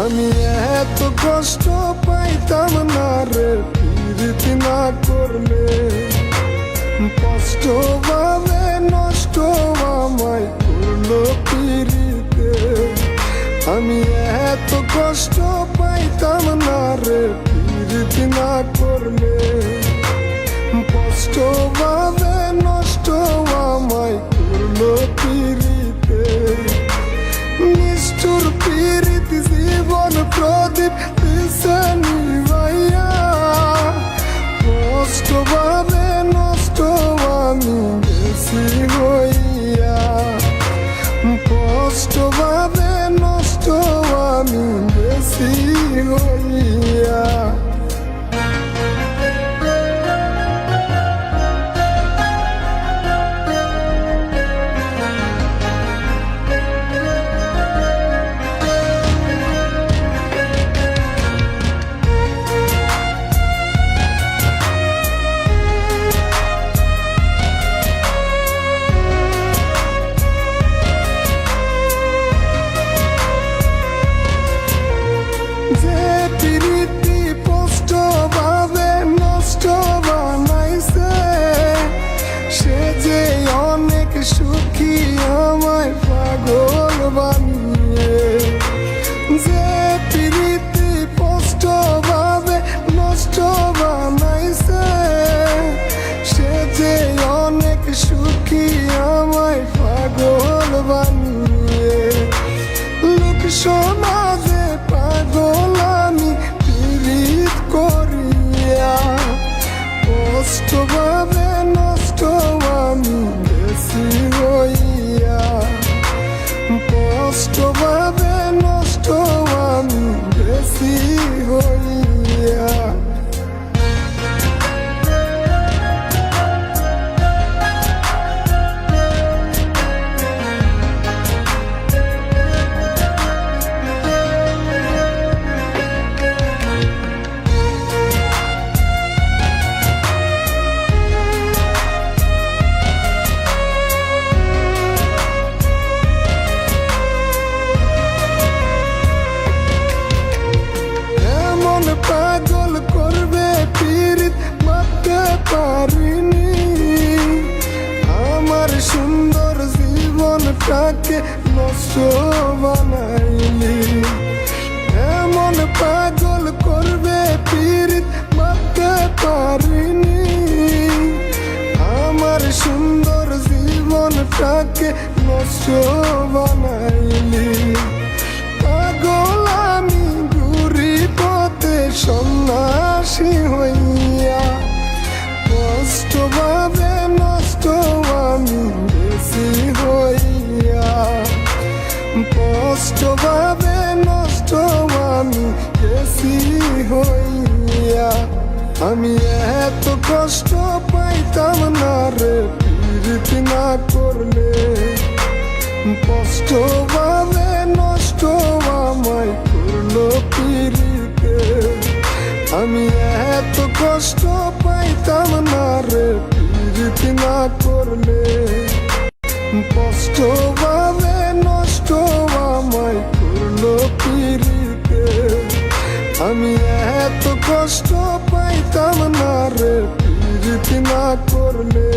আমি এত কষ্ট পাইতাম না রে প্রীতি না করলে, কষ্ট ভাবে নষ্ট আমায় করলো প্রীতিতে। আমি এত কষ্ট পাইতাম না রে প্রীতি না করলে, কষ্ট ভাবে নষ্ট আমায় করলো প্রীতিতে। নিষ্ঠুর প্রীতি জীবন প্রদীপ দিছে নিভাইয়া, কষ্ট ভাবে নষ্ট আমি বেশি হইয়া, কষ্ট ভাবে নষ্ট আমি বেশি হইয়া। যে প্রীতি কষ্ট ভাবে নষ্ট বানাইছে, সে যে অনেক সুখী আমায় পাগল বানিয়ে। যে প্রীতি কষ্ট ভাবে নষ্ট বানাইছে, সে যে অনেক সুখী আমায় পাগল বানিয়ে। লোক সমাজে পাগল আমি প্রীত করিয়া, কষ্ট ভাবে নষ্ট আমি বেশি হইয়া, কষ্ট ভাবে নষ্ট আমি বেশি হইয়া। পাগল করবে প্রীত মাপতে পারিনি, আমার সুন্দর জীবনটাকে নষ্ট বানাইলি। এমন পাগল করবে প্রীত মাপতে পারিনি, আমার সুন্দর জীবনটাকে নষ্ট বানাইলি। পাগল আমি ঘুরি পথে সন্ন্যাসী হইয়া, কষ্ট ভাবে নষ্ট আমি বেশি হইয়া, কষ্ট ভাবে নষ্ট আমি বেশি হইয়া। আমি এত কষ্ট পাইতাম না রে প্রীতি না করলে, কষ্ট ভাবে নষ্ট আমায় করলো প্রীতিতে। আমি এত কষ্ট পাইতাম না রে প্রীতি না করলে, কষ্ট ভাবে নষ্ট আমায় করলো প্রীতিতে। আমি এত কষ্ট পাইতাম না রে প্রীতি না করলে।